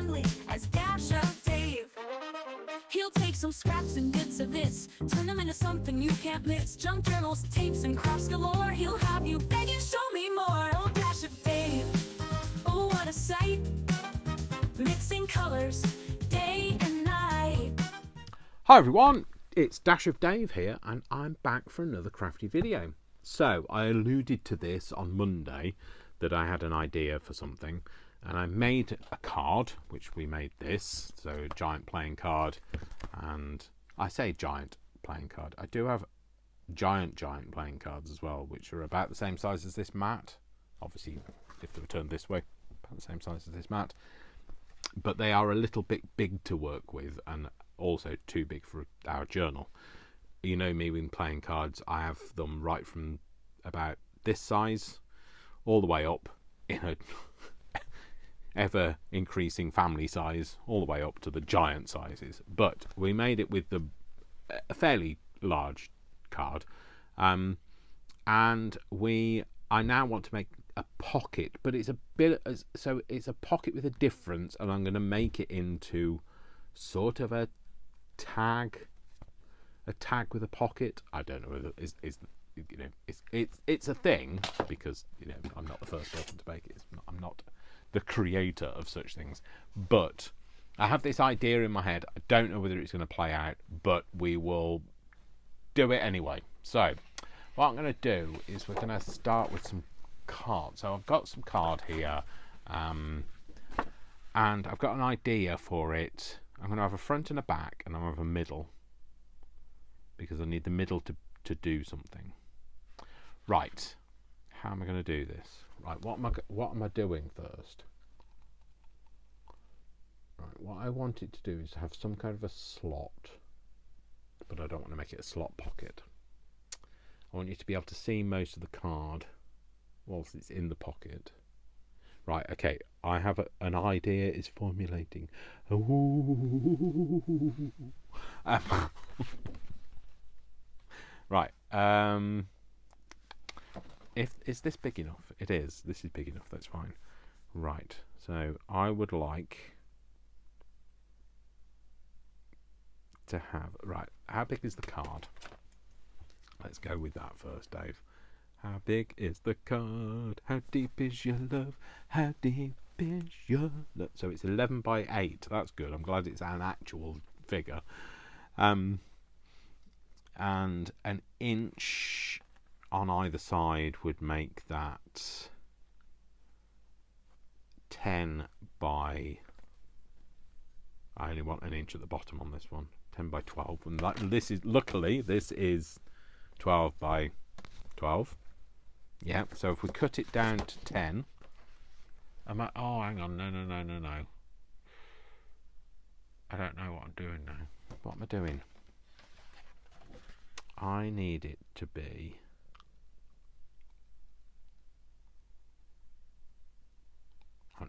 friendly as Dash of Dave. He'll take some scraps and bits of this, turn them into something you can't miss. Junk journals, tapes, and crafts galore. He'll have you begging, show me more. Oh, Dash of Dave, oh, what a sight. Mixing colors, day and night. Hi everyone, it's Dash of Dave here, and I'm back for another crafty video. So, I alluded to this on Monday, that I had an idea for something, and I made a card, which we made this, so a giant playing card, and I say giant playing card, I do have giant playing cards as well, which are about the same size as this mat, obviously if they were turned this way, about the same size as this mat, but they are a little bit big to work with, and also too big for our journal. You know me with playing cards, I have them right from about this size all the way up in a ever increasing family size, all the way up to the giant sizes. But we made it with a fairly large card, and I now want to make a pocket, but it's a bit, so it's a pocket with a difference, and I'm going to make it into sort of a tag with a pocket. I don't know whether it's a thing, because I'm not the first person to make it. I'm not the creator of such things, but I have this idea in my head. I don't know whether it's going to play out, but we will do it anyway. So what I'm going to do is we're going to start with some card. So I've got some card here, and I've got an idea for it. I'm going to have a front and a back, and I'm going to have a middle, because I need the middle to do something. Right, how am I going to do this? Right, what am I doing first? Right, what I want it to do is to have some kind of a slot, but I don't want to make it a slot pocket. I want you to be able to see most of the card whilst it's in the pocket. Right, okay, I have an idea is formulating. Right, is this big enough? It is. This is big enough, that's fine. Right, so I would like to have, right, how big is the card? Let's go with that first, Dave. How big is the card? How deep is your love? How deep is your love? So it's 11 by 8. That's good. I'm glad it's an actual figure. And an inch on either side would make that 10 by... I only want an inch at the bottom on this one. 10 by 12. And luckily, this is 12 by 12. Yeah, so if we cut it down to 10, oh, hang on, no. I don't know what I'm doing now. What am I doing? I need it to be...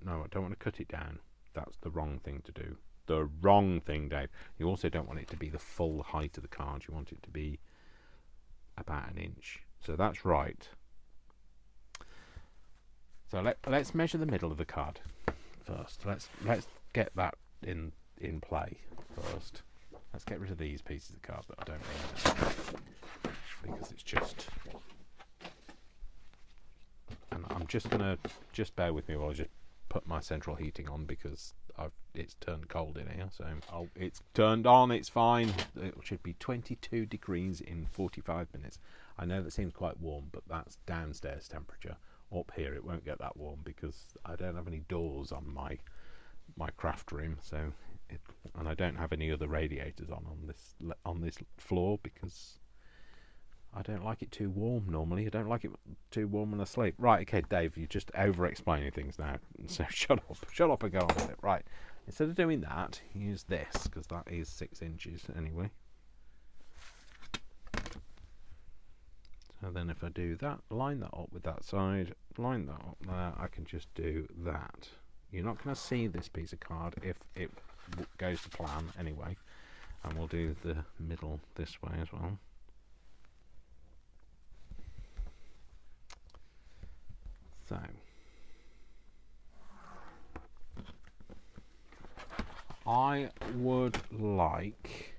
No, I don't want to cut it down. That's the wrong thing to do. The wrong thing, Dave. You also don't want it to be the full height of the card. You want it to be about an inch. So that's right. So let's measure the middle of the card first. Let's get that in play first. Let's get rid of these pieces of card that I don't need, because it's just... And I'm just gonna bear with me while I just put my central heating on, because it's turned cold in here. So it's turned on. It's fine. It should be 22 degrees in 45 minutes. I know that seems quite warm, but that's downstairs temperature. Up here it won't get that warm, because I don't have any doors on my craft room, and I don't have any other radiators on this floor, because I don't like it too warm normally. I don't like it too warm when I sleep. Right, okay, Dave, you're just over-explaining things now. So shut up and go on with it. Right, instead of doing that, use this, because that is 6 inches anyway. So then if I do that, line that up with that side, line that up there, I can just do that. You're not going to see this piece of card if it goes to plan anyway. And we'll do the middle this way as well. So I would like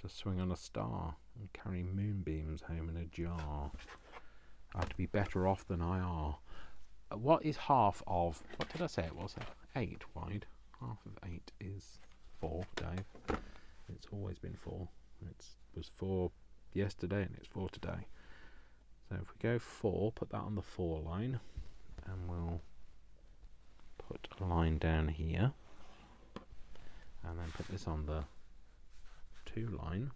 to swing on a star and carry moonbeams home in a jar. I'd be better off than I are. What is half of... What did I say it was? 8 wide. Half of 8 is 4, Dave. It's always been 4. It was 4 yesterday and it's 4 today. So if we go 4, put that on the 4 line. And we'll put a line down here. And then put this on the 2 line.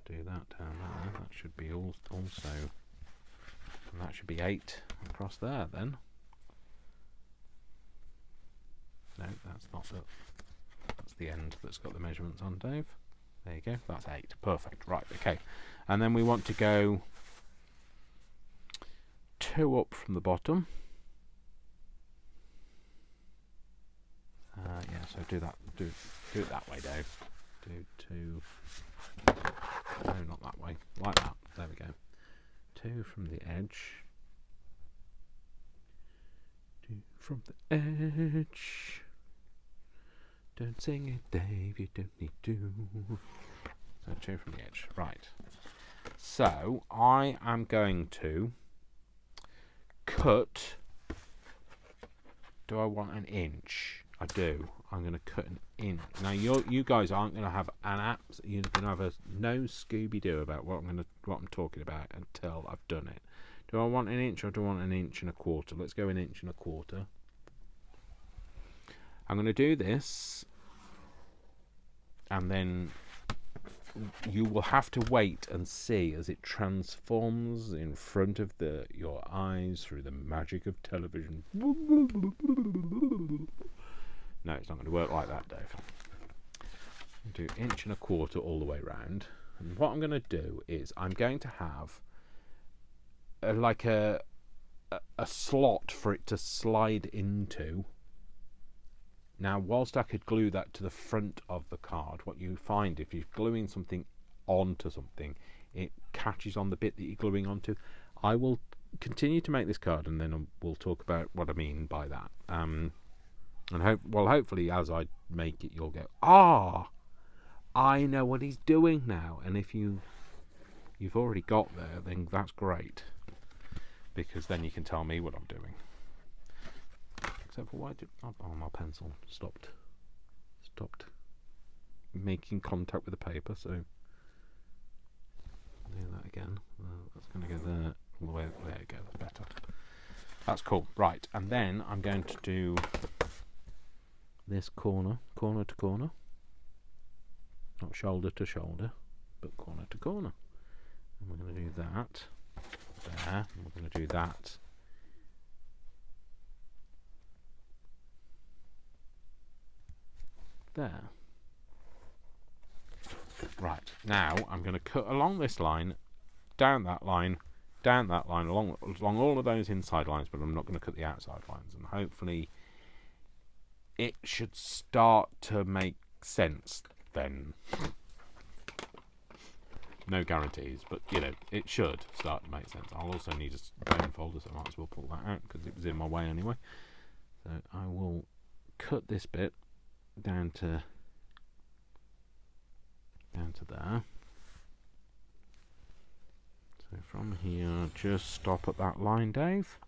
Do that down there. That should be also, and that should be 8 across there then. No, that's not the. That's the end that's got the measurements on, Dave. There you go. That's 8. Perfect. Right. Okay. And then we want to go 2 up from the bottom. Yeah. So do that. Do it that way, Dave. Do 2. No, not that way. Like that. There we go. 2 from the edge. 2 from the edge. Don't sing it, Dave. You don't need to. So 2 from the edge. Right. So I am going to cut. Do I want an inch? I do. I'm going to cut an inch. Now you guys aren't going to have an app. You're going to have no Scooby-Doo about what I'm talking about until I've done it. Do I want an inch or do I want an inch and a quarter? Let's go an inch and a quarter. I'm going to do this, and then you will have to wait and see as it transforms in front of your eyes through the magic of television. No, it's not going to work like that, Dave. I'll do inch and a quarter all the way round. And what I'm going to do is I'm going to have like a slot for it to slide into. Now, whilst I could glue that to the front of the card, what you find if you're gluing something onto something, it catches on the bit that you're gluing onto. I will continue to make this card, and then we'll talk about what I mean by that. And hopefully as I make it, you'll go, I know what he's doing now. And if you've already got there, then that's great, because then you can tell me what I'm doing. Except for my pencil stopped making contact with the paper, so do that again. That's going to go there all the way. There you go. That's better. That's cool. Right, and then I'm going to do this corner to corner, not shoulder to shoulder, but corner to corner. And we're going to do that there. And we're going to do that there. Right, now I'm going to cut along this line, down that line, along all of those inside lines, but I'm not going to cut the outside lines, and hopefully it should start to make sense then. No guarantees, but it should start to make sense. I'll also need a bone folder, so I might as well pull that out because it was in my way anyway. So I will cut this bit down to there. So from here, just stop at that line, Dave.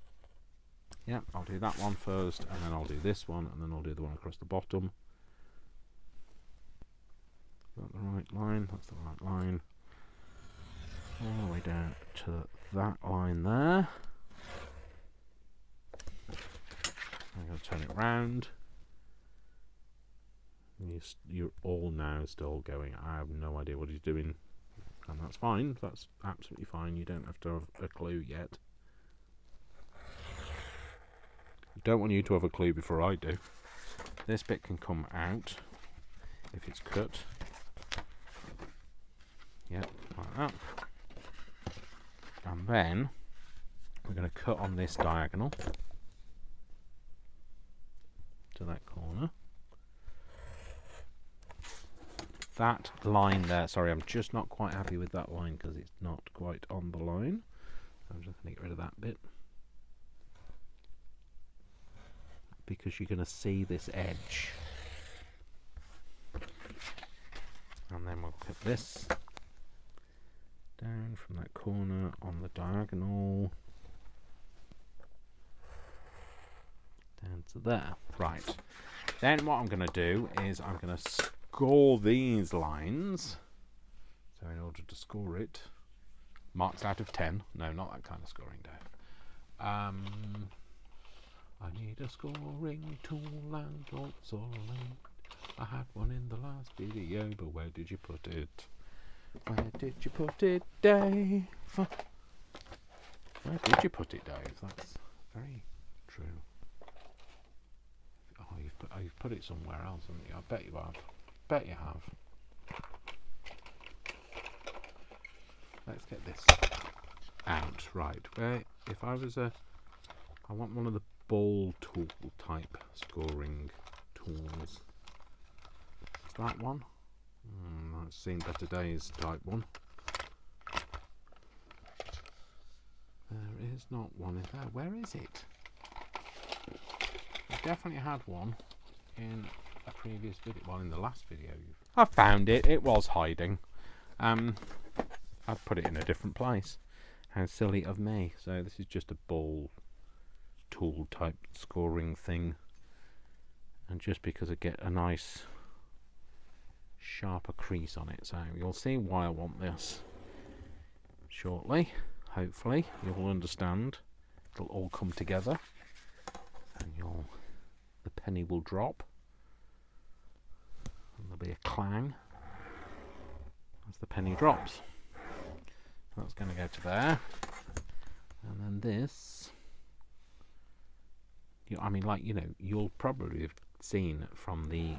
Yeah, I'll do that one first, and then I'll do this one, and then I'll do the one across the bottom. Is that the right line? That's the right line. All the way down to that line there. I'm going to turn it round. You're all now still going, I have no idea what he's doing. And that's fine. That's absolutely fine. You don't have to have a clue yet. I don't want you to have a clue before I do. This bit can come out if it's cut. Yep, like that. And then we're going to cut on this diagonal to that corner. That line there, sorry, I'm just not quite happy with that line because it's not quite on the line. So I'm just going to get rid of that bit, because you're going to see this edge. And then we'll cut this down from that corner on the diagonal down to there. Right. Then what I'm going to do is I'm going to score these lines. So in order to score it, marks out of 10. No, not that kind of scoring, Dave. I need a scoring tool and lots of length. I had one in the last video, but where did you put it? Where did you put it, Dave? Where did you put it, Dave? That's very true. Oh, you've put it somewhere else, haven't you? I bet you have. Bet you have. Let's get this out. Right. Where? If I was I want one of the ball tool type scoring tools. Is that one? I've seen better days type one. There is not one in there. Where is it? I definitely had one in a previous video. Well, in the last video. I found it. It was hiding. I've put it in a different place. How silly of me. So this is just a ball tool type scoring thing. And just because I get a nice sharper crease on it. So you'll see why I want this shortly. Hopefully you'll understand. It'll all come together. And the penny will drop. And there'll be a clang as the penny drops. That's going to go to there. And then this, you'll probably have seen from the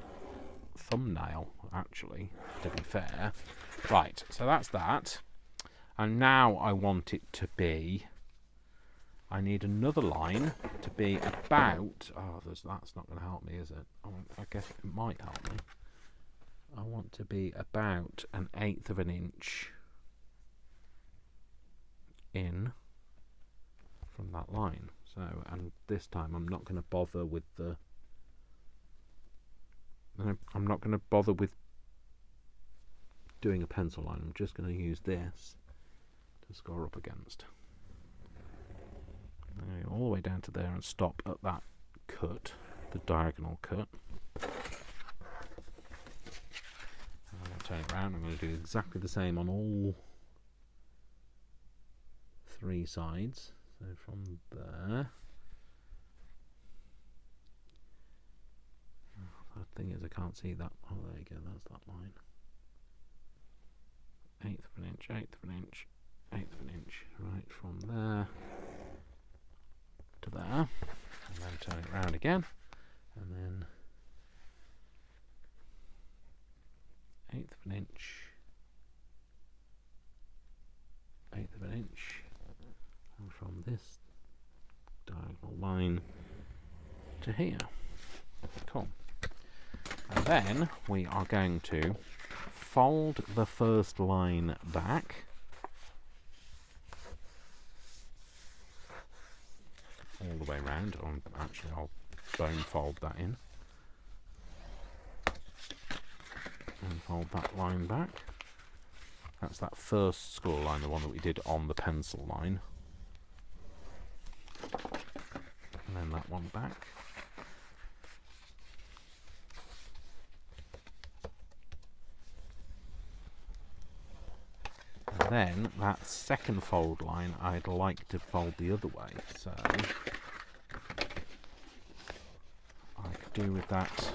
thumbnail, actually, to be fair. Right, so that's that. And now I want it to be, I need another line to be about, that's not going to help me, is it? I guess it might help me. I want to be about 1/8 of an inch in from that line. So, and this time I'm not going to bother with doing a pencil line. I'm just going to use this to score up against. All the way down to there and stop at that cut, the diagonal cut. And I'm going to turn it around. I'm going to do exactly the same on all 3 sides. So from there. The thing is, I can't see that. Oh, there you go. That's that line. 1/8 of an inch, 1/8 of an inch, 1/8 of an inch. Right from there to there, and then turn it round again, and then 1/8 of an inch, 1/8 of an inch, and from this diagonal line to here. Cool. And then we are going to fold the first line back all the way around. Actually, I'll bone fold that in and fold that line back. That's that first score line, the one that we did on the pencil line, and then that one back. Then that second fold line I'd like to fold the other way, so I could do with that.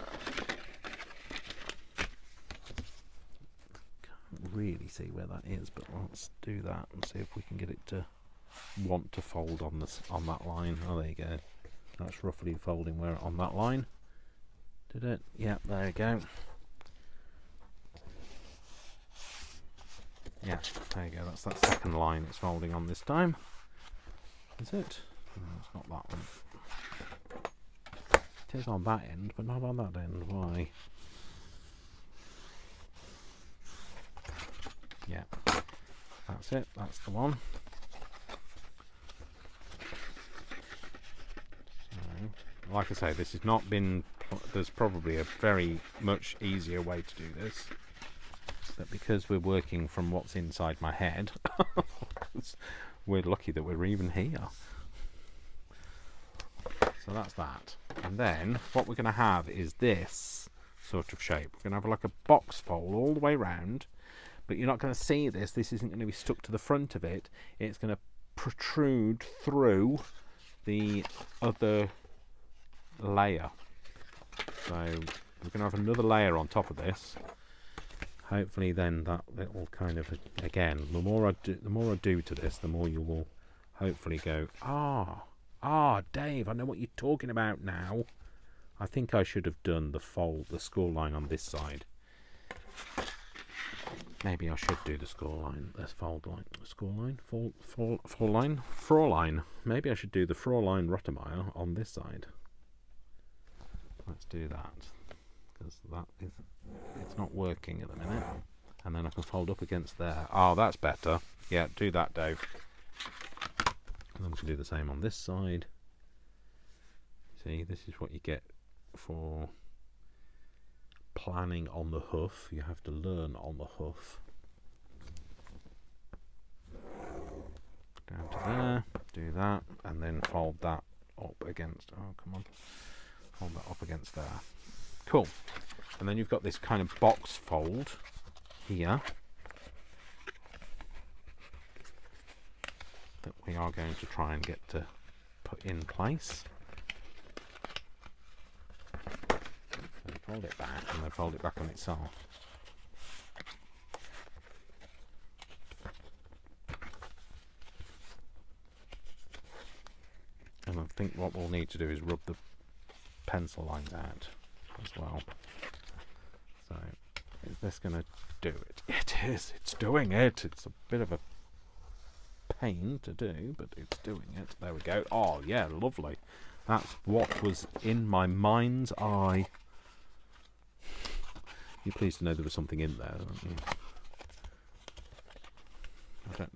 Can't really see where that is, but let's do that and see if we can get it to want to fold on that line. Oh, there you go. That's roughly folding where on that line. Did it? Yeah, there you go. Yeah, there you go, that's that second line it's folding on this time. Is it? No, it's not that one. It is on that end, but not on that end. Why? Yeah, that's it, that's the one. like I say, this has not been, there's probably a very much easier way to do this, but because we're working from what's inside my head, we're lucky that we're even here. So that's that. And then what we're going to have is this sort of shape. We're going to have like a box fold all the way round, but you're not going to see this. This isn't going to be stuck to the front of it. It's going to protrude through the other layer. So we're going to have another layer on top of this. Hopefully then that it will kind of, again, the more I do to this, the more you will hopefully go, Dave, I know what you're talking about now. I think I should have done the score line on this side. Maybe I should do the score line, Fraulein. Maybe I should do the Fraulein Rottermeier on this side. Let's do that, because it's not working at the minute. And then I can fold up against there. Oh, that's better. Yeah, do that, Dave. And then we can do the same on this side. See, this is what you get for planning on the hoof. You have to learn on the hoof. Down to there, do that, and then fold that up against, fold that up against there. Cool. And then you've got this kind of box fold here that we are going to try and get to put in place. So fold it back and then fold it back on itself. And I think what we'll need to do is rub the pencil lines out as well. So is this going to do it? It is. It's doing it. It's a bit of a pain to do, but it's doing it. There we go. Oh yeah, lovely. That's what was in my mind's eye. You're pleased to know there was something in there, aren't you?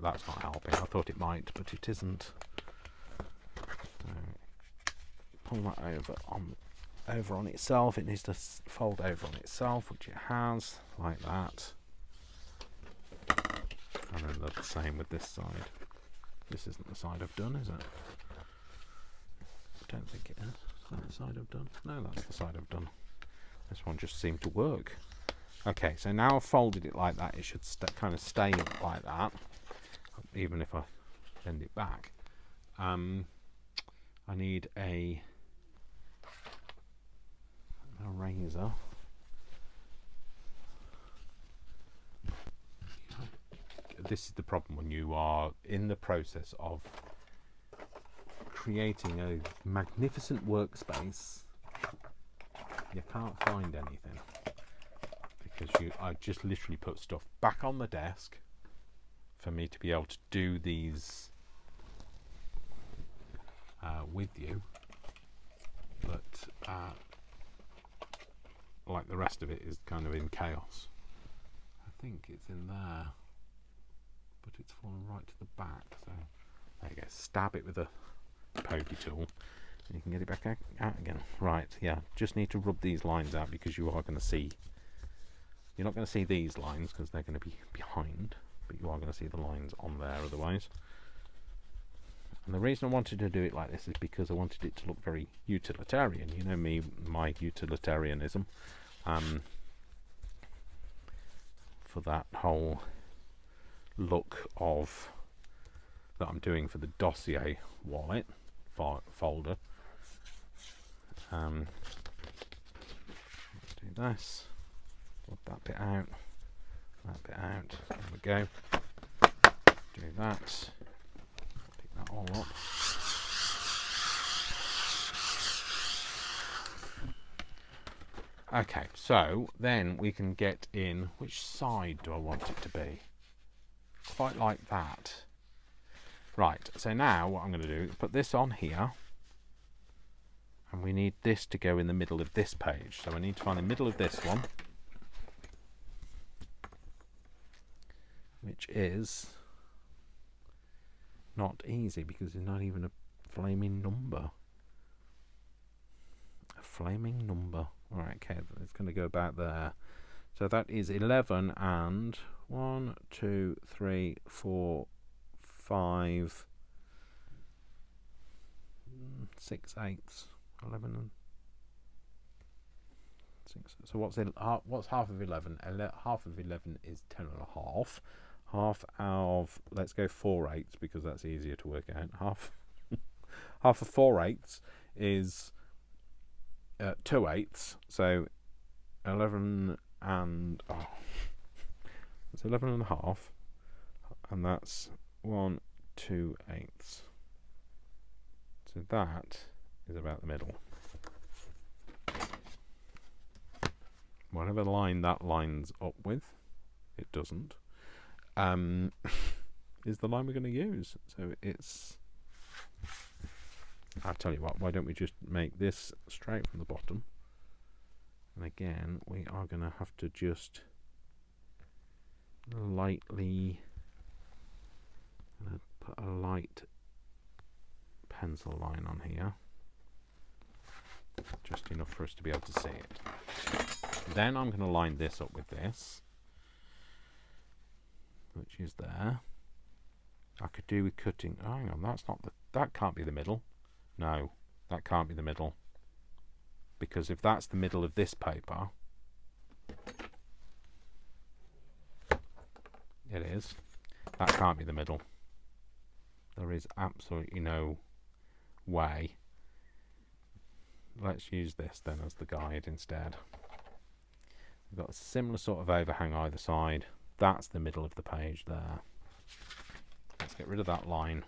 That's not helping. I thought it might, but it isn't. So, pull that over on itself. It needs to fold over on itself, which it has, like that. And then the same with this side. This isn't the side I've done, is it? I don't think it is. Is that the side I've done? No, that's the side I've done. This one just seemed to work. Okay, so now I've folded it like that, it should kind of stay like that, even if I bend it back. I need a razor. This is the problem when you are in the process of creating a magnificent workspace. You can't find anything because I just literally put stuff back on the desk for me to be able to do these with you, but like the rest of it is kind of in chaos. I think it's in there, but it's fallen right to the back, so there you go. Stab it with a pokey tool and you can get it back out again. Right, yeah, just need to rub these lines out because you are going to see, you're not going to see these lines because they're going to be behind, but you are going to see the lines on there otherwise. And the reason I wanted to do it like this is because I wanted it to look very utilitarian. You know me, my utilitarianism, for that whole look of that I'm doing for the dossier wallet folder. Let's do this. Put that bit out. That bit out. There we go. Do that. Pick that all up. Okay, so then we can get in. Which side do I want it to be? Quite like that. Right, so now what I'm going to do is put this on here, and we need this to go in the middle of this page. So I need to find the middle of this one, which is not easy because there's not even a flaming number. flaming number. Alright, okay, it's going to go about there. So that is 11 and 1, 2, 3, 4, 5, 6 eighths. 11 and 6. So what's half of 11? Half of 11 is 10 and a half. Half of, let's go 4 eighths because that's easier to work out. Half of 4 eighths is 2 eighths. So 11 and it's 11 and a half, and that's 1, 2 eighths. So that is about the middle. Whatever line that lines up with, it doesn't, is the line we're going to use. So it's, I'll tell you what, why don't we just make this straight from the bottom, and again we are going to have to just lightly put a light pencil line on here, just enough for us to be able to see it. Then I'm going to line this up with this, which is there. I could do with cutting. Oh, hang on, that can't be the middle. No, that can't be the middle, because if that's the middle of this paper, it is. That can't be the middle. There is absolutely no way. Let's use this then as the guide instead. We've got a similar sort of overhang either side. That's the middle of the page there. Let's get rid of that line.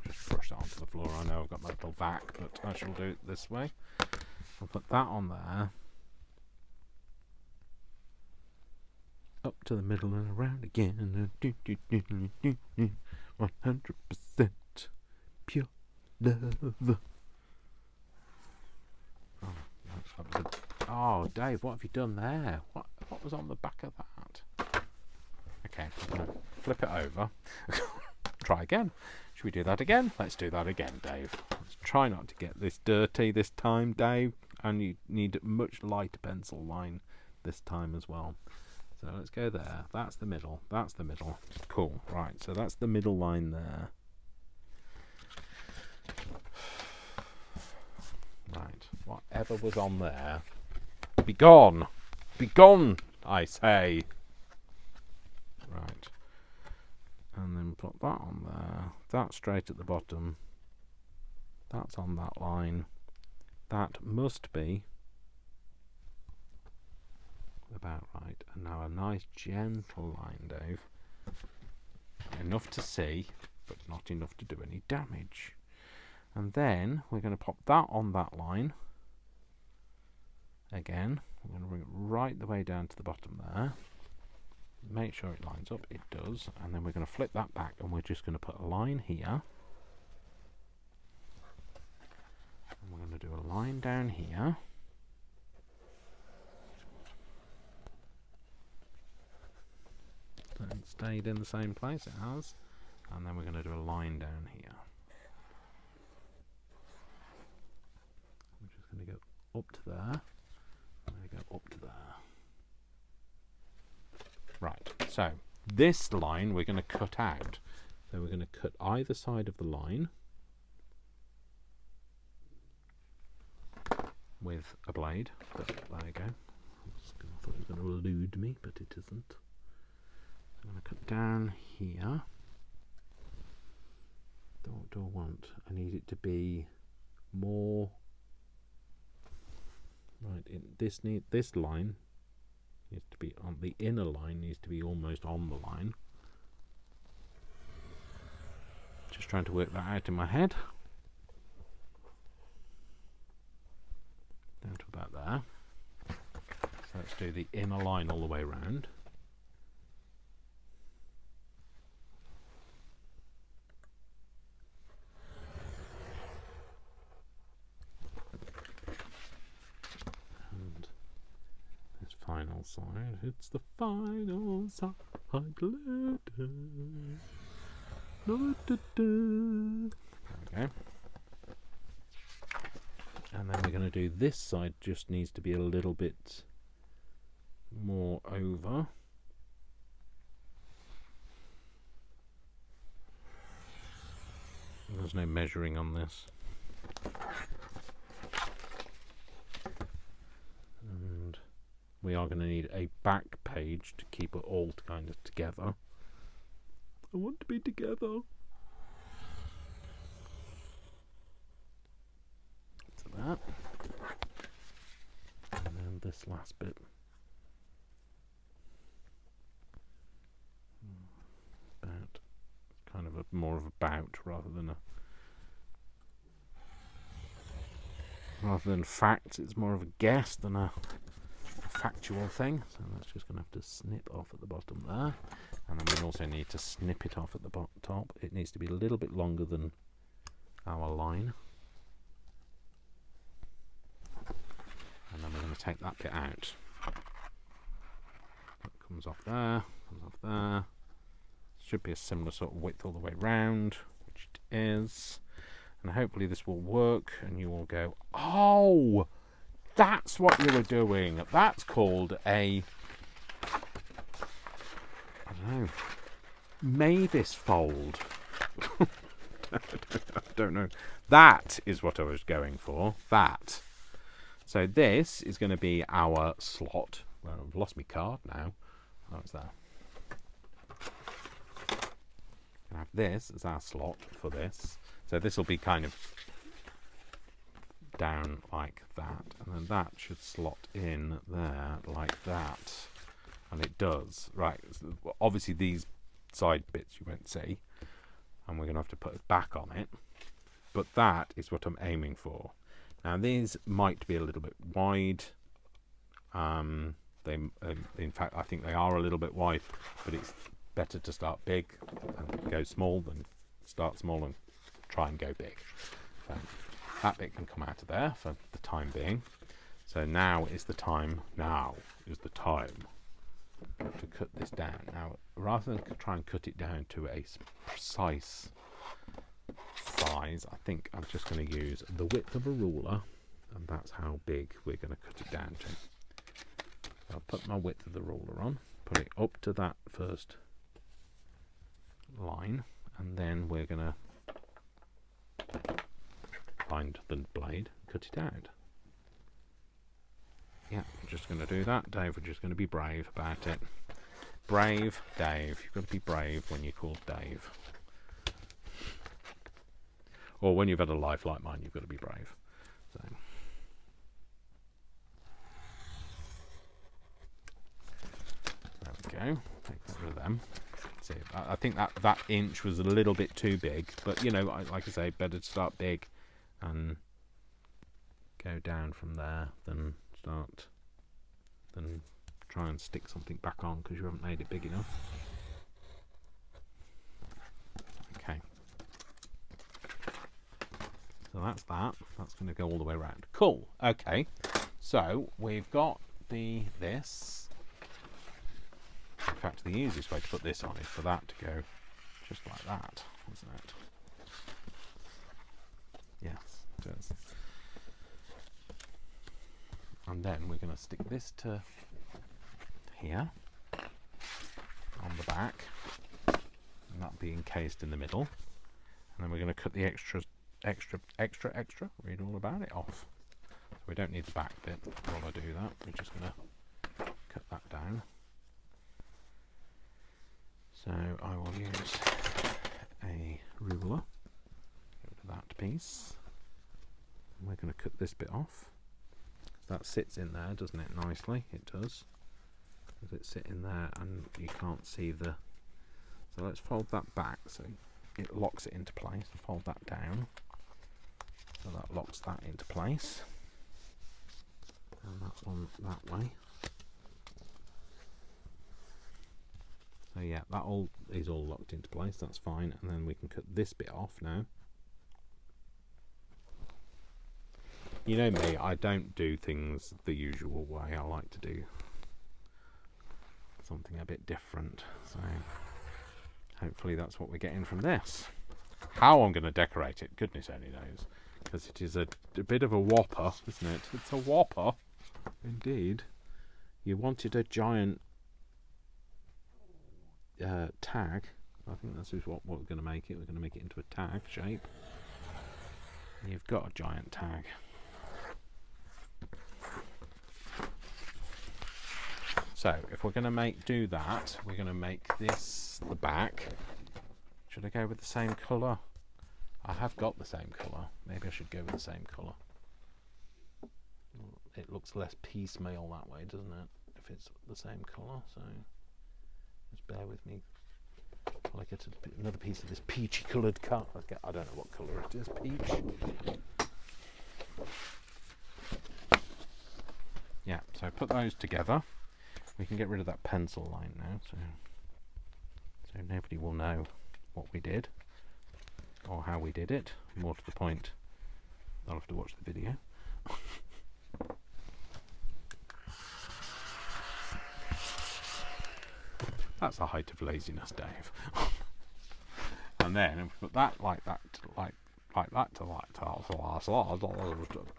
Just brush that onto the floor. I know I've got my little vac, but I shall do it this way. I'll put that on there. Up to the middle and around again. 100% pure love. Oh, Dave, what have you done there? What was on the back of that? Okay, I'm going to flip it over. Try again. Should we do that again? Let's do that again, Dave. Let's try not to get this dirty this time, Dave. And you need a much lighter pencil line this time as well. So let's go there. That's the middle. That's the middle. Cool. Right, so that's the middle line there. Right, whatever was on there, be gone! Be gone, I say! Right. And then put that on there. That's straight at the bottom. That's on that line. That must be about right. And now a nice gentle line, Dave. Enough to see, but not enough to do any damage. And then we're going to pop that on that line. Again, we're going to bring it right the way down to the bottom there. Make sure it lines up. It does. And then we're going to flip that back, and we're just going to put a line here. And we're going to do a line down here. So it stayed in the same place, it has. And then we're going to do a line down here. I'm just going to go up to there. I'm going to go up to there. Right, so this line we're going to cut out. So we're going to cut either side of the line with a blade. But there you go. I thought it was going to elude me, but it isn't. I'm going to cut down here. What do I want? I need it to be more. Right, this line needs to be on the inner line, needs to be almost on the line. Just trying to work that out in my head. Down to about there. So let's do the inner line all the way around. Final side. It's the final side letter. There we go. And then we're going to do this side, just needs to be a little bit more over. There's no measuring on this. And we are going to need a back page to keep it all kind of together. I want to be together. So that. And then this last bit. About. Kind of more of a bout rather than fact. It's more of a guess than a factual thing. So that's just going to have to snip off at the bottom there. And then we also need to snip it off at the top. It needs to be a little bit longer than our line. And then we're going to take that bit out. That comes off there, comes off there. Should be a similar sort of width all the way round, which it is. And hopefully this will work and you will go, oh, that's what you were doing. That's called a, I don't know, Mavis fold. I don't know. That is what I was going for. That. So this is going to be our slot. Well, I've lost my card now. Oh, it's there. Have this as our slot for this, so this will be kind of down like that, and then that should slot in there like that, and it does. Right, so obviously these side bits you won't see, and we're going to have to put it back on it, but that is what I'm aiming for. Now these might be a little bit wide. They in fact I think they are a little bit wide, but it's better to start big and go small than start small and try and go big. So that bit can come out of there for the time being. So now is the time to cut this down. Now, rather than try and cut it down to a precise size, I think I'm just going to use the width of a ruler, and that's how big we're going to cut it down to. I'll put my width of the ruler on, put it up to that first line, and then we're going to find the blade, cut it out. Yeah, I'm just going to do that. Dave, we're just going to be brave about it. Brave Dave. You've got to be brave when you're called Dave. Or when you've had a life like mine, you've got to be brave. So. There we go. Take that rid of them. See, I think that inch was a little bit too big, but you know, like I say, better to start big and go down from there than try and stick something back on because you haven't made it big enough. Okay, so that's that. That's going to go all the way around. Cool. Okay, so we've got this. In fact, the easiest way to put this on is for that to go just like that, isn't it? Yes, it does. And then we're going to stick this to here on the back, and that'll be encased in the middle. And then we're going to cut the extra, read all about it off. So we don't need the back bit while I do that. We're just going to cut that down. So I will use a ruler, go to that piece, and we're going to cut this bit off. That sits in there, doesn't it, nicely? It does. Does it sit in there and you can't see the... So let's fold that back so it locks it into place. Fold that down. So that locks that into place. And that one that way. So yeah, that all is all locked into place, that's fine. And then we can cut this bit off now. You know me, I don't do things the usual way. I like to do something a bit different. So hopefully that's what we're getting from this. How I'm going to decorate it, goodness only knows, because it is a bit of a whopper, isn't it? It's a whopper, indeed. You wanted a giant tag. I think this is what we're going to make it. We're going to make it into a tag shape. You've got a giant tag. So if we're going to do that, we're going to make this the back. Should I go with the same colour? I have got the same colour. Maybe I should go with the same colour. It looks less piecemeal that way, doesn't it? If it's the same colour, so just bear with me while I get another piece of this peachy coloured cut. I don't know what colour it is. Peach. Yeah. So put those together. We can get rid of that pencil line now, so nobody will know what we did or how we did it. More to the point, they'll have to watch the video. That's the height of laziness, Dave. And then if we put that like that to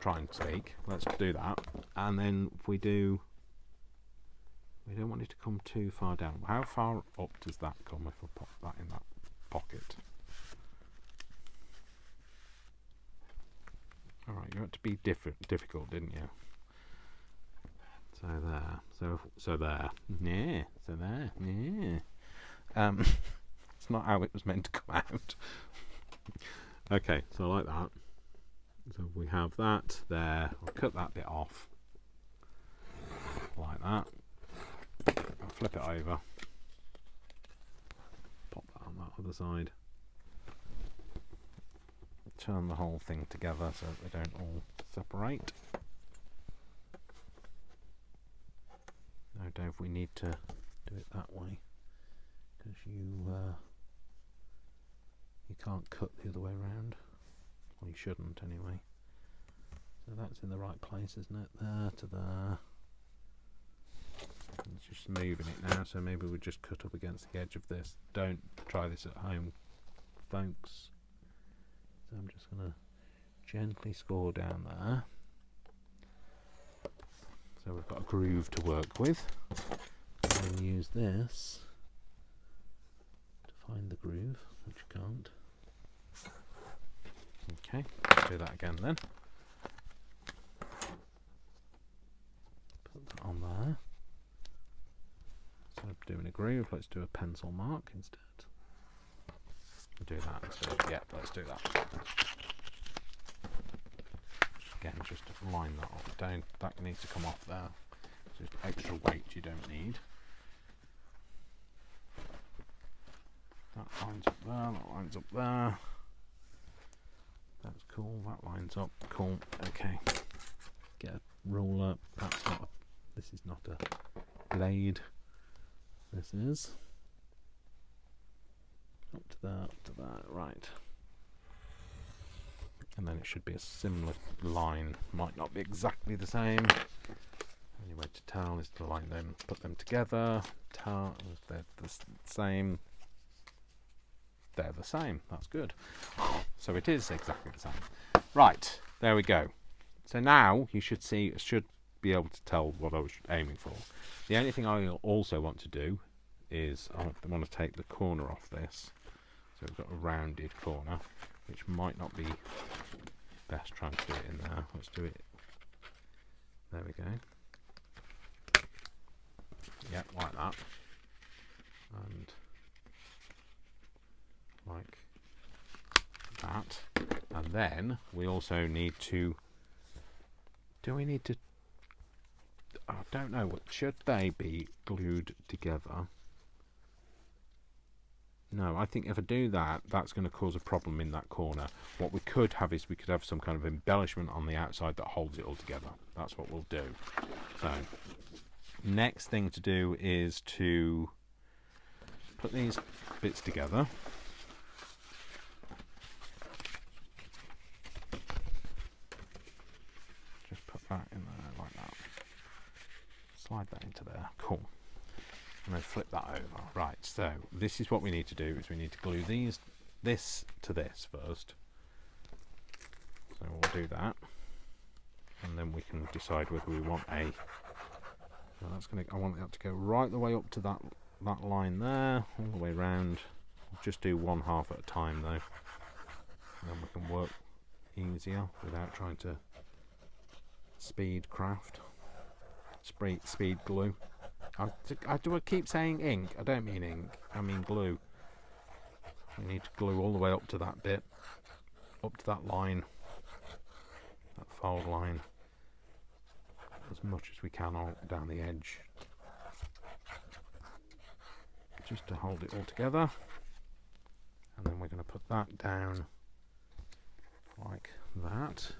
try and speak. Let's do that. And then if we do, we don't want it to come too far down. How far up does that come if I pop that in that pocket? Alright, you had to be difficult, didn't you? So there. So there. Yeah. So there. Yeah. It's not how it was meant to come out. Okay, so I like that. So we have that there. I'll cut that bit off. Like that. I'll flip it over. Pop that on that other side. Turn the whole thing together so that they don't all separate. No, Dave, we need to do it that way because you can't cut the other way around. Well, you shouldn't anyway. So that's in the right place, isn't it? There to there. It's just moving it now, so maybe we just cut up against the edge of this. Don't try this at home, folks. So I'm just going to gently score down there. So we've got a groove to work with. And then use this to find the groove, which you can't. Okay, let's do that again then. Put that on there. Instead of doing a groove, let's do a pencil mark instead. We'll do that instead. Yeah, let's do that. Again, just line that off. That needs to come off there. It's just extra weight you don't need. That lines up there, that lines up there. That's cool, that lines up, cool, okay. Get a ruler, this is not a blade. This is. Up to that, right. And then it should be a similar line. Might not be exactly the same. Only way to tell is to line them, put them together. If they're the same, they're the same. That's good. So it is exactly the same. Right, there we go. So now you should be able to tell what I was aiming for. The only thing I also want to do is I want to take the corner off this. So we've got a rounded corner, which might not be best trying to do it in there. Let's do it. There we go. Yep, like that. And like that. And then we also need to... Do we need to... I don't know. Should they be glued together? No, I think if I do that, that's going to cause a problem in that corner. What we could have is we could have some kind of embellishment on the outside that holds it all together. That's what we'll do. So, next thing to do is to put these bits together. Just put that in there like that. Slide that into there. Cool. And then flip that over. Right, so this is what we need to do, is we need to glue this to this first. So we'll do that. And then we can decide whether we want a... So that's gonna, I want that to go right the way up to that line there, all the way round. We'll just do one half at a time though. And then we can work easier without trying to speed craft. Speed glue. Do I keep saying ink? I don't mean ink, I mean glue. We need to glue all the way up to that bit, up to that line, that fold line, as much as we can all down the edge, just to hold it all together. And then we're going to put that down like that.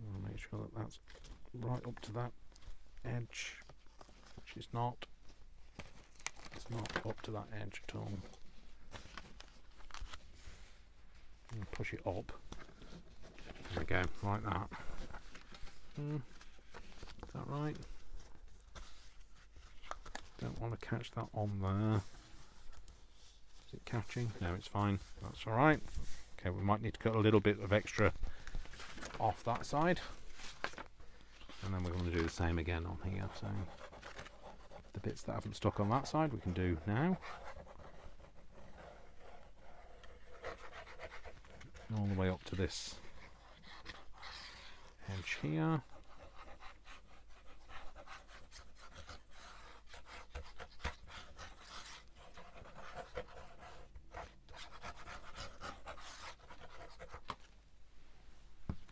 We'll make sure that that's right up to that edge, which is not. It's not up to that edge at all. And push it up. There we go, like that. Is that right? Don't want to catch that on there. Is it catching? No, it's fine. That's alright. Okay, we might need to cut a little bit of extra off that side. And then we're going to do the same again on here. So the bits that haven't stuck on that side we can do now. All the way up to this edge here.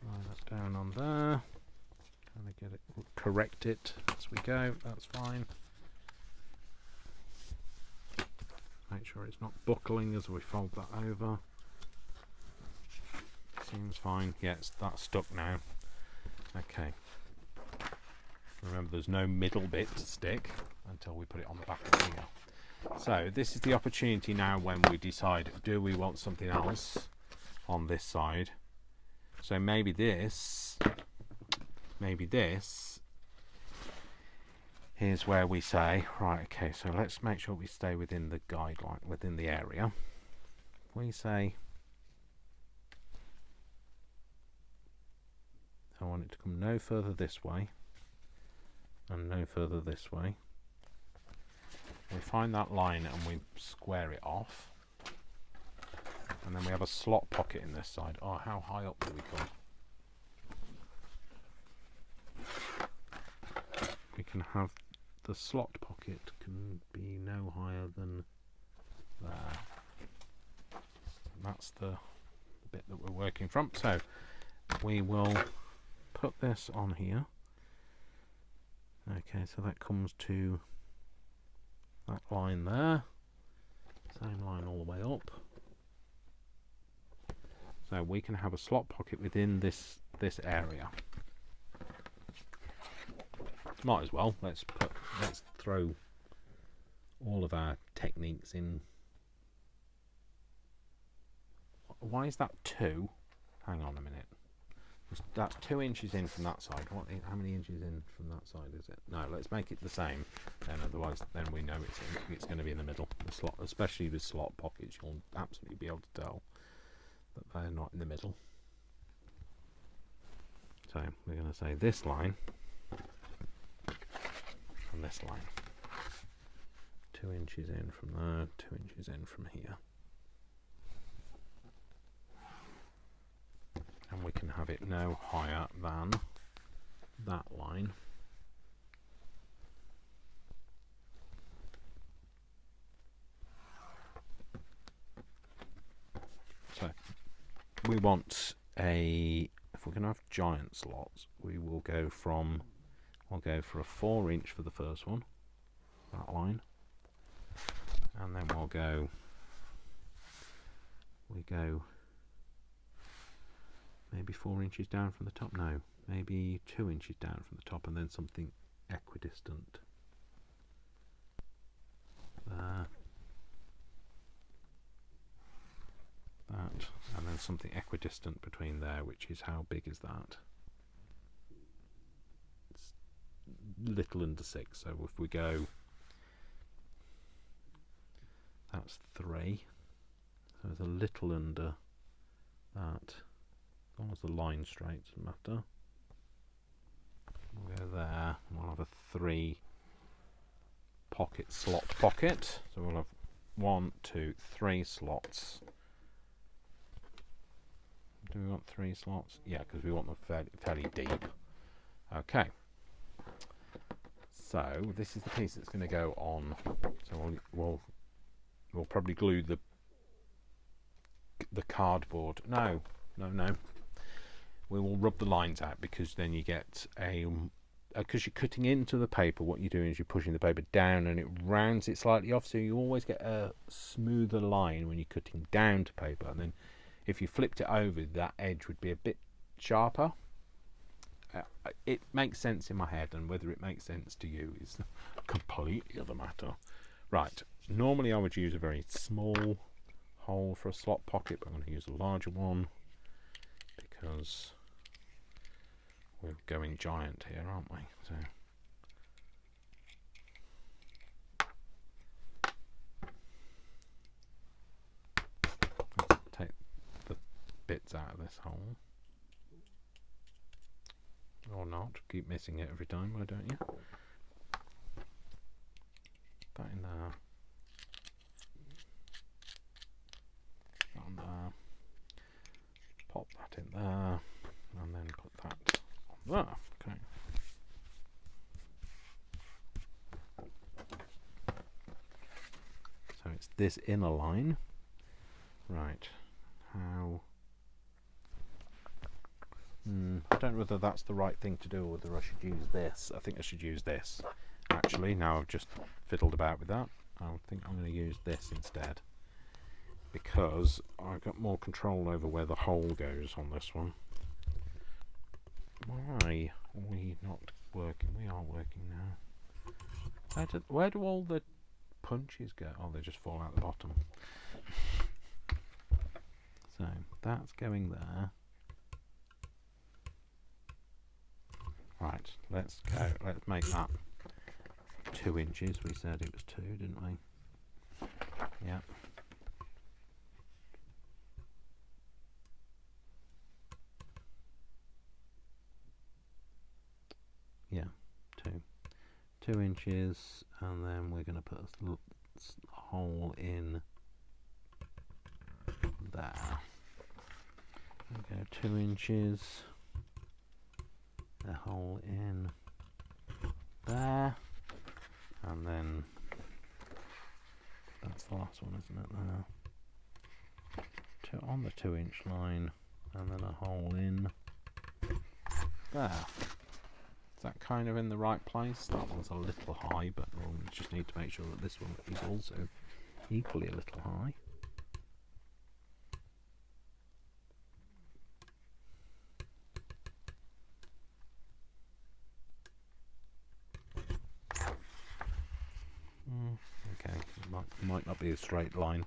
Line that down on there. Trying to get it, we'll correct it as we go, that's fine. Make sure it's not buckling as we fold that over. Seems fine. Yes, that's stuck now. Okay. Remember, there's no middle bit to stick until we put it on the back of here. So this is the opportunity now when we decide, do we want something else on this side? So maybe this is where we say, right, okay, so let's make sure we stay within the guideline, within the area. We say, I want it to come no further this way and no further this way. We find that line and we square it off, and then we have a slot pocket in this side. Oh, how high up do we come? We can have the slot pocket can be no higher than there. And that's the bit that we're working from. So we will put this on here. Okay, so that comes to that line there. Same line all the way up. So we can have a slot pocket within this area. Might as well. Let's throw all of our techniques in. Why is that 2? Hang on a minute. That's 2 inches in from that side. How many inches in from that side is it? No, let's make it the same. Then otherwise, then we know it's going to be in the middle. The slot, especially with slot pockets, you'll absolutely be able to tell that they're not in the middle. So we're going to say this line and this line. 2 inches in from there, 2 inches in from here. And we can have it no higher than that line. So we want if we're going to have giant slots, we will go from, we'll go for a 4-inch for the first one, that line, and then we go maybe 4 inches down from the top. No, maybe 2 inches down from the top, and then something equidistant there, that, and then something equidistant between there, which is how big is that? It's little under 6. So if we go, that's 3. So it's a little under that. As long as the line straight doesn't matter. We'll go there. And we'll have a 3 pocket slot pocket. So we'll have 1, 2, 3 slots. Do we want 3 slots? Yeah, because we want them fairly deep. Okay. So this is the piece that's going to go on. So we'll probably glue the cardboard. No. We will rub the lines out, because then you get because you're cutting into the paper, what you're doing is you're pushing the paper down and it rounds it slightly off, so you always get a smoother line when you're cutting down to paper. And then if you flipped it over, that edge would be a bit sharper. It makes sense in my head, and whether it makes sense to you is a completely other matter. Right, normally I would use a very small hole for a slot pocket, but I'm going to use a larger one because we're going giant here, aren't we? So let's take the bits out of this hole. Or not, keep missing it every time, why don't you? That in there. That on there. Pop that in there. And then put that on there. Okay. So it's this inner line. Right. How... I don't know whether that's the right thing to do, or whether I should use this. I think I should use this. Actually, now I've just fiddled about with that, I think I'm going to use this instead, because I've got more control over where the hole goes on this one. Why are we not working? We are working now. Where do all the punches go? Oh, they just fall out the bottom. So that's going there. Right, let's go. Let's make that 2 inches. We said it was 2, didn't we? Yep. Yeah, 2. 2 inches, and then we're going to put a hole in there. We go 2 inches. A hole in there, and then that's the last one, isn't it? There, on the 2-inch line, and then a hole in there. Is that kind of in the right place? That one's a little high, but we'll just need to make sure that this one is also equally a little high. Okay, it might not be a straight line.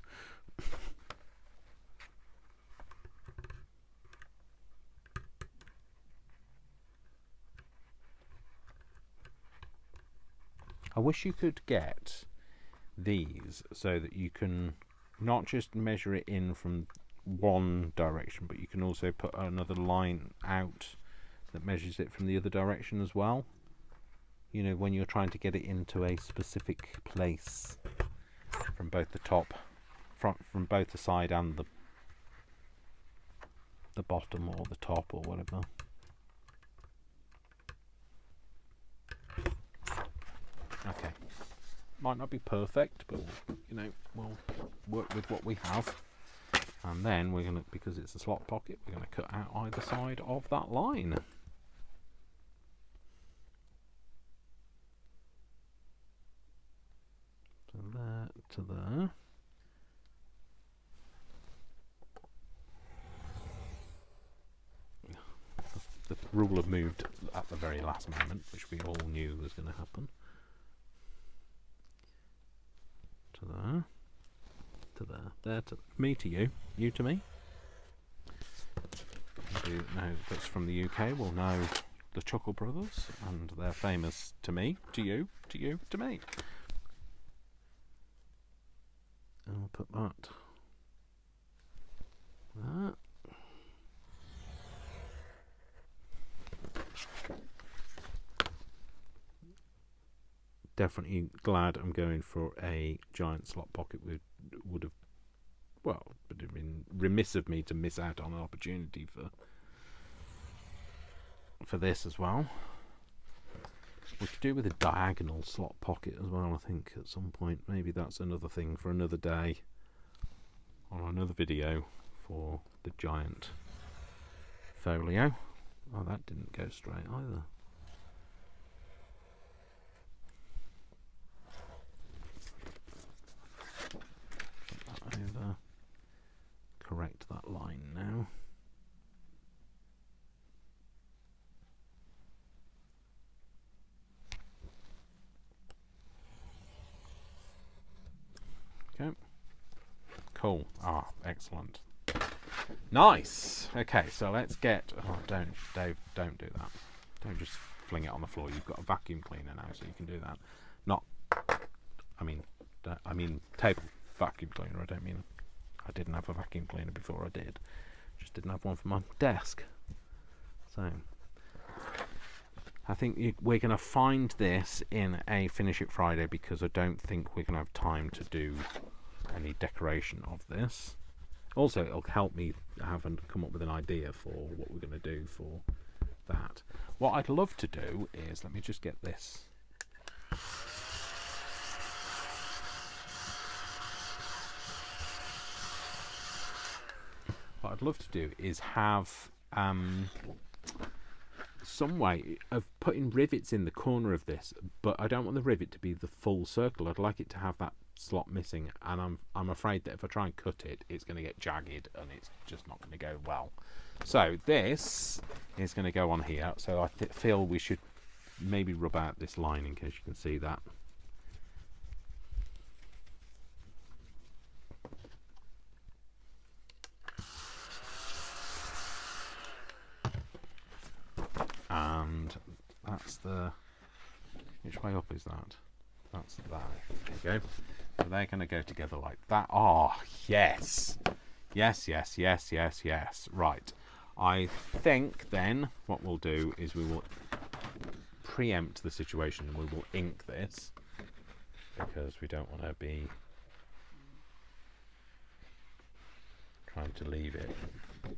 I wish you could get these so that you can not just measure it in from one direction, but you can also put another line out that measures it from the other direction as well. You know, when you're trying to get it into a specific place from both the top, from both the side and the bottom or the top or whatever. Okay, might not be perfect, but you know, we'll work with what we have. And then we're gonna, because it's a slot pocket, we're gonna cut out either side of that line. To there, to there. The ruler moved at the very last moment, which we all knew was going to happen. To there, to there, there to me to you, you to me. Now that's from the UK. We'll now the Chuckle Brothers, and they're famous to me, to you, to me. I'll put that. Definitely glad I'm going for a giant slot pocket. Would have, well, it would have been remiss of me to miss out on an opportunity for this as well. We could do with a diagonal slot pocket as well, I think, at some point. Maybe that's another thing for another day, or another video for the giant folio. Oh, that didn't go straight either. Put that over. Correct that line now. Okay. Cool. Ah, excellent. Nice. Okay, so let's get. Oh, Dave, don't do that. Don't just fling it on the floor. You've got a vacuum cleaner now, so you can do that. Not. I mean table vacuum cleaner. I don't mean. I didn't have a vacuum cleaner before I did. Just didn't have one for my desk. So. I think we're going to find this in a Finish It Friday, because I don't think we're going to have time to do any decoration of this. Also, it'll help me come up with an idea for what we're going to do for that. What I'd love to do is, let me just get this. What I'd love to do is have some way of putting rivets in the corner of this, but I don't want the rivet to be the full circle. I'd like it to have that slot missing, and I'm afraid that if I try and cut it, it's going to get jagged and it's just not going to go well. So this is going to go on here. So I feel we should maybe rub out this line in case you can see that. And that's the, which way up is that? That's that. There you go. So they're going to go together like that. Oh, yes. Yes. Right. I think then what we'll do is we will preempt the situation and we will ink this, because we don't want to be trying to leave it,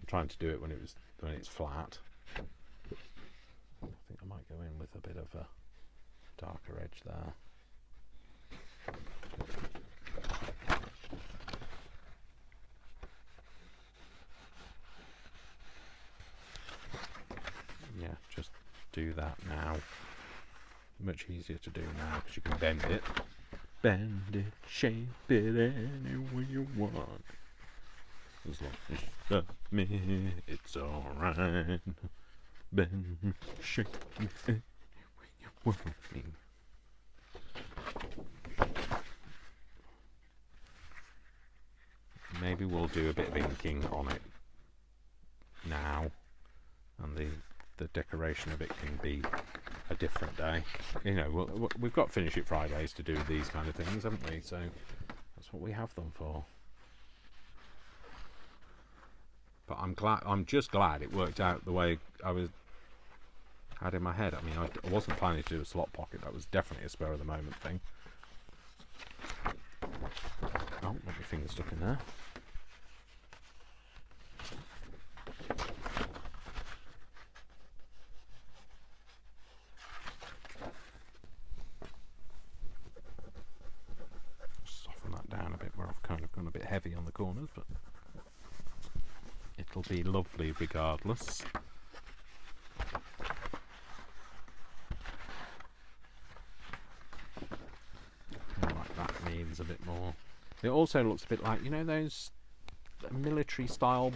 trying to do it when it's flat. I think I might go in with a bit of a darker edge there. Yeah, just do that now. Much easier to do now because you can bend it. Bend it, shape it any way you want. As long as you love me, it's alright. Bend, shape it any way you want me. Maybe we'll do a bit of inking on it now, and the decoration of it can be a different day. You know, we've got Finish It Fridays to do these kind of things, haven't we? So that's what we have them for. But I'm just glad it worked out the way I had in my head. I mean, I wasn't planning to do a slot pocket. That was definitely a spur of the moment thing. Oh, got my finger stuck in there. Soften that down a bit where I've kind of gone a bit heavy on the corners, but it'll be lovely regardless. Like that needs a bit more. It also looks a bit like, you know, those military style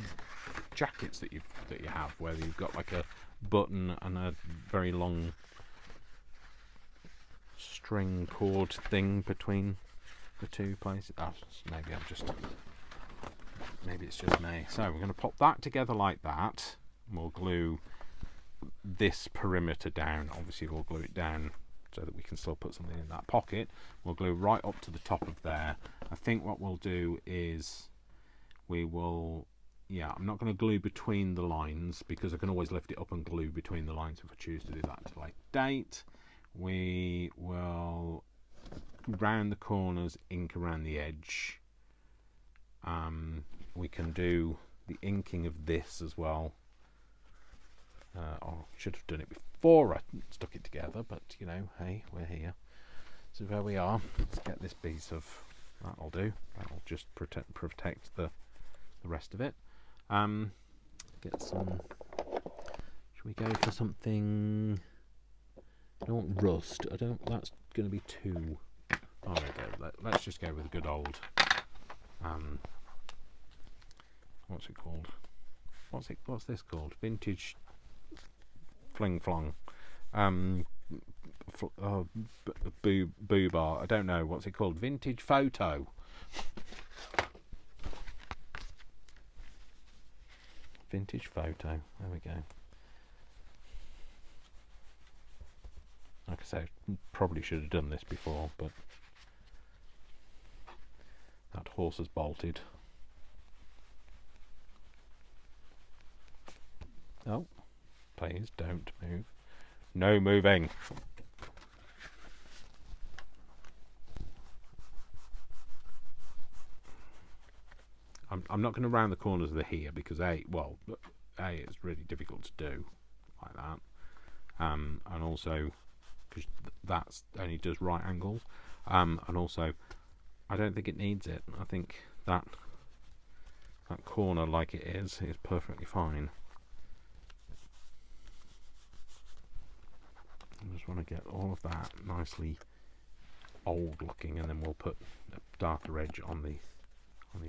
jackets that you have, where you've got like a button and a very long string cord thing between the two places. Oh, maybe it's just me. So we're going to pop that together like that, and we'll glue this perimeter down. Obviously we'll glue it down so that we can still put something in that pocket. We'll glue right up to the top of there. I think what we'll do is we will, yeah, I'm not going to glue between the lines because I can always lift it up and glue between the lines if I choose to do that at a later date. We will round the corners, ink around the edge. We can do the inking of this as well. I should have done it before I stuck it together, but you know, hey, we're here. So there we are. Let's get this piece of, that'll do. That'll just protect the rest of it. Get some, should we go for something, I don't want rust, that's going to be too, oh no, let's just go with a good old, what's it called? What's this called? Vintage fling flong. Boo bar. I don't know. What's it called? Vintage photo. Vintage photo. There we go. Like I say, probably should have done this before, but that horse has bolted. Oh, please don't move. No moving. I'm not going to round the corners of the here because it's really difficult to do like that, and also because that's only does right angles, and also I don't think it needs it. I think that corner like it is perfectly fine. I just want to get all of that nicely old looking, and then we'll put a darker edge on the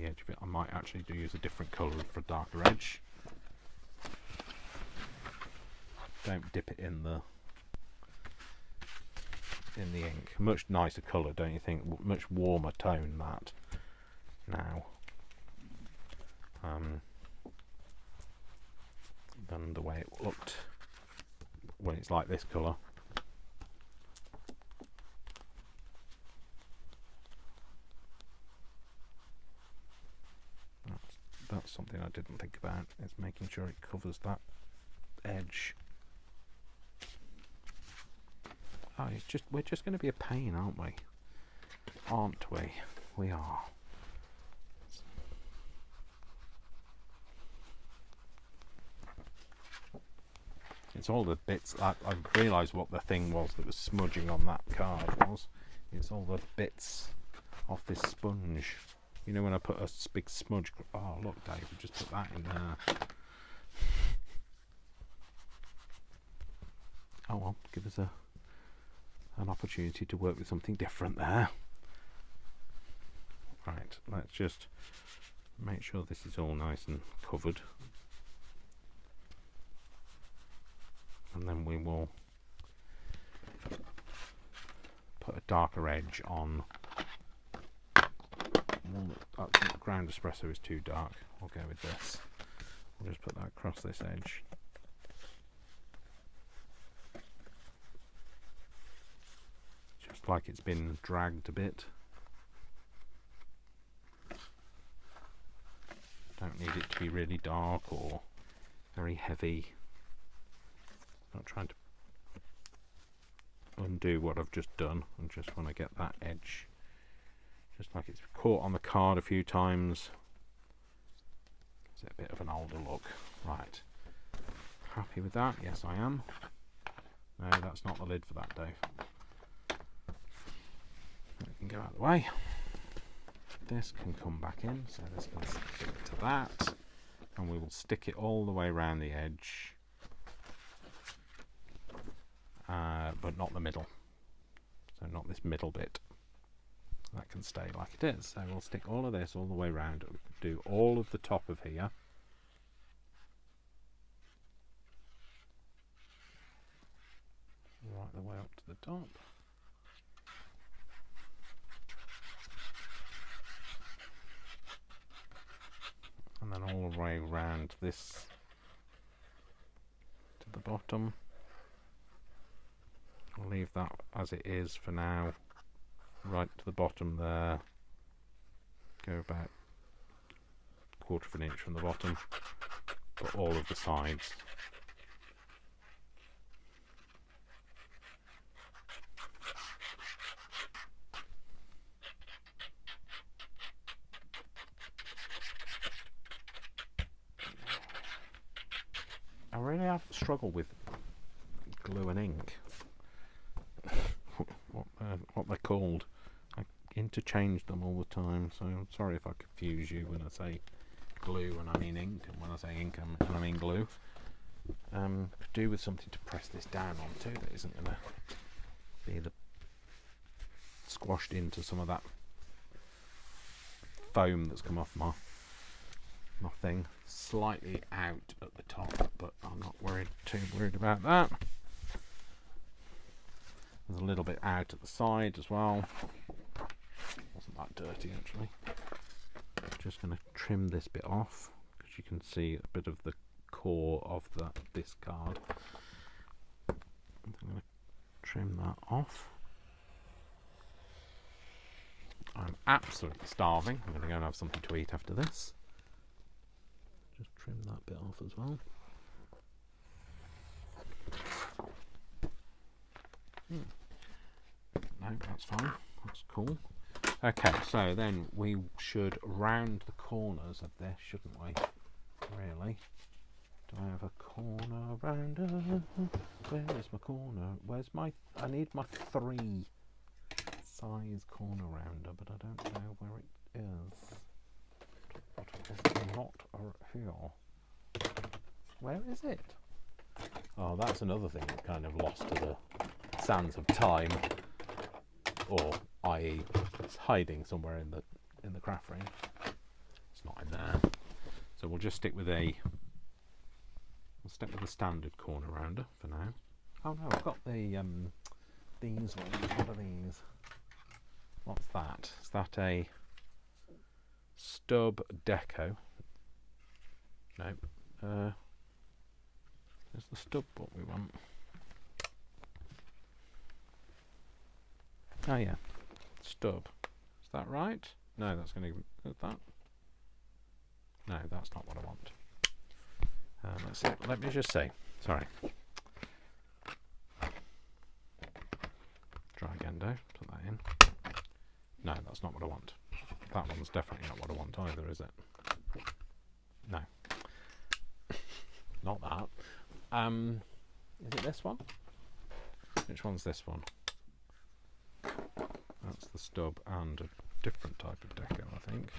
edge of it. I might actually use a different colour for darker edge. Don't dip it in the ink. Much nicer colour, don't you think? Much warmer tone that now than the way it looked when it's like this colour. That's something I didn't think about, is making sure it covers that edge. Oh, we're just going to be a pain, aren't we? Aren't we? We are. It's all the bits. I realised what the thing was that was smudging on that card was. It's all the bits off this sponge. You know when I put a big smudge. Oh look, Dave, we just put that in there. Oh well, give us an opportunity to work with something different there. Right, let's just make sure this is all nice and covered, and then we will put a darker edge on. Ground espresso is too dark. I'll go with this. We'll just put that across this edge. Just like it's been dragged a bit. Don't need it to be really dark or very heavy. Not trying to undo what I've just done. I just want to get that edge just like it's caught on the card a few times. It's a bit of an older look. Right. Happy with that? Yes, I am. No, that's not the lid for that, Dave. We can go out of the way. This can come back in, so this can stick to that, and we will stick it all the way around the edge, but not the middle. So not this middle bit. That can stay like it is. So we'll stick all of this all the way around. We can do all of the top of here. Right the way up to the top. And then all the way around this to the bottom. leave that as it is for now, right to the bottom there. Go about 1/4 of an inch from the bottom, but all of the sides. I really have struggled with glue and ink. What they're called. I interchange them all the time, so I'm sorry if I confuse you when I say glue and I mean ink, and when I say ink and I mean glue. Could do with something to press this down onto that isn't going to be squashed into some of that foam that's come off my thing. Slightly out at the top, but I'm not too worried about that. There's a little bit out at the side as well. Wasn't that dirty actually. Just going to trim this bit off because you can see a bit of the core of this card. I'm going to trim that off. I'm absolutely starving. I'm going to go and have something to eat after this. Just trim that bit off as well. No, that's fine. That's cool. Okay, so then we should round the corners of this, shouldn't we? Really? Do I have a corner rounder? Where is my corner? Where's my... I need my 3 size corner rounder, but I don't know where it is. But it's not here. Where is it? Oh, that's another thing that kind of lost to the sands of time, or i.e. it's hiding somewhere in the craft range. It's not in there, so we'll just stick with a standard corner rounder for now. Oh no, I've got the these ones. What are these? What's that? Is that a stub deco? No. Is the stub what we want? Oh yeah, stub. Is that right? No, that's going to be that. No, that's not what I want. Let's see. Let me just see. Sorry. Try again, Dave. Put that in. No, that's not what I want. That one's definitely not what I want either, is it? No. Not that. Is it this one? Which one's this one? That's the stub and a different type of deco, I think.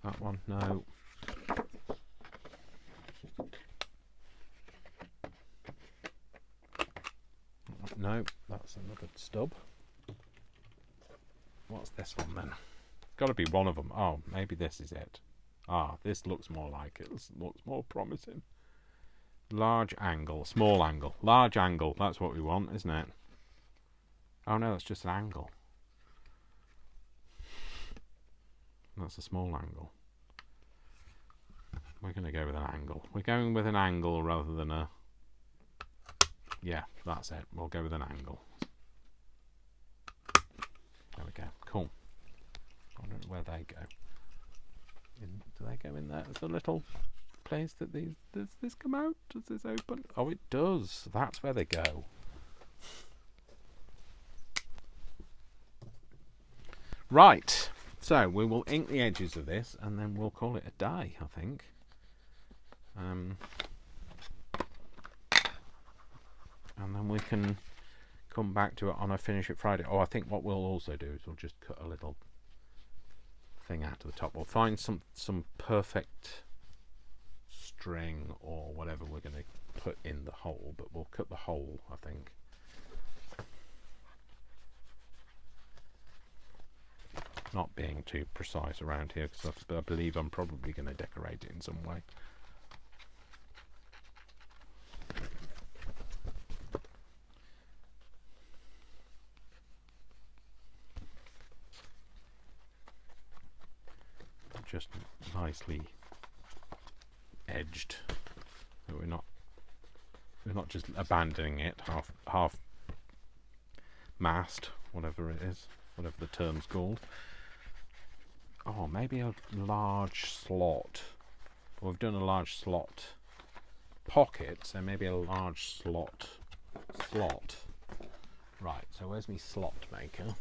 That one? No. No, that's another stub. What's this one then? Got to be one of them. Oh, maybe this is it. Ah, this looks more like it. This looks more promising. Large angle, small angle. Large angle, that's what we want, isn't it? Oh no, that's just an angle. That's a small angle. We're going to go with an angle. We're going with an angle rather than a... Yeah, that's it. We'll go with an angle. There we go. Cool. I don't know where they go. Do they go in there? There's a little place that these... Does this come out? Does this open? Oh, it does. That's where they go. Right. So, we will ink the edges of this and then we'll call it a day, I think. And then we can come back to it on a finish it Friday. Oh, I think what we'll also do is we'll just cut a little thing out of the top. We'll find some perfect string or whatever we're going to put in the hole, but we'll cut the hole, I think. Not being too precise around here because I believe I'm probably going to decorate it in some way. Just nicely edged, so we're not We're not just abandoning it half mast, whatever it is, whatever the term's called. Oh, maybe a large slot. Well, we've done a large slot pocket, so maybe a large slot. Right, so where's my slot maker?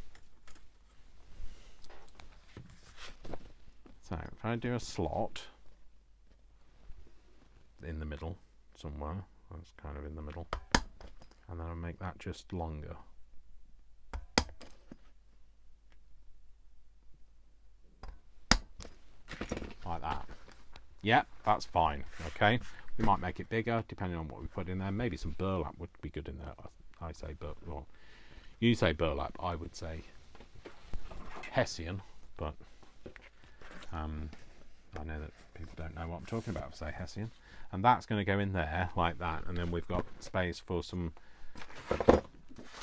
So if I do a slot in the middle somewhere, that's kind of in the middle, and then I'll make that just longer. Like that. Yeah, that's fine. Okay, we might make it bigger depending on what we put in there. Maybe some burlap would be good in there. I say burlap. Well, you say burlap. I would say Hessian, but I know that people don't know what I'm talking about if I say Hessian. And that's going to go in there like that, and then we've got space for some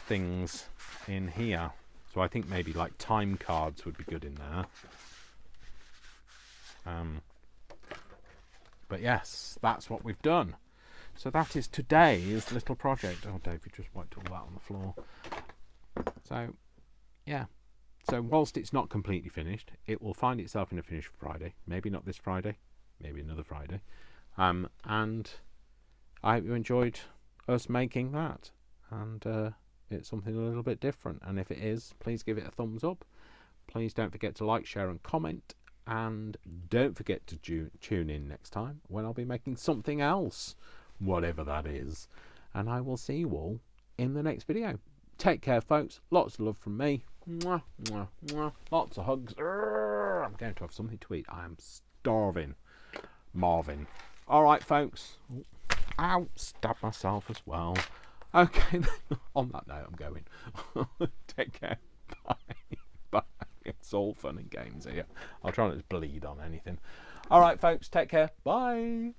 things in here. So I think maybe like time cards would be good in there. But yes, that's what we've done. So that is today's little project. Oh, Dave, you just wiped all that on the floor. So, yeah. So whilst it's not completely finished, it will find itself in a finish Friday. Maybe not this Friday, maybe another Friday. And I hope you enjoyed us making that. And it's something a little bit different. And if it is, please give it a thumbs up. Please don't forget to like, share and comment. And don't forget to tune in next time when I'll be making something else, whatever that is. And I will see you all in the next video. Take care, folks. Lots of love from me. Mwah, mwah, mwah. Lots of hugs. I'm going to have something to eat. I am starving. Marvin. All right, folks. Ow, stabbed myself as well. Okay, on that note, I'm going. Take care. Bye. Bye. It's all fun and games here. I'll try not to bleed on anything. All right, folks. Take care. Bye.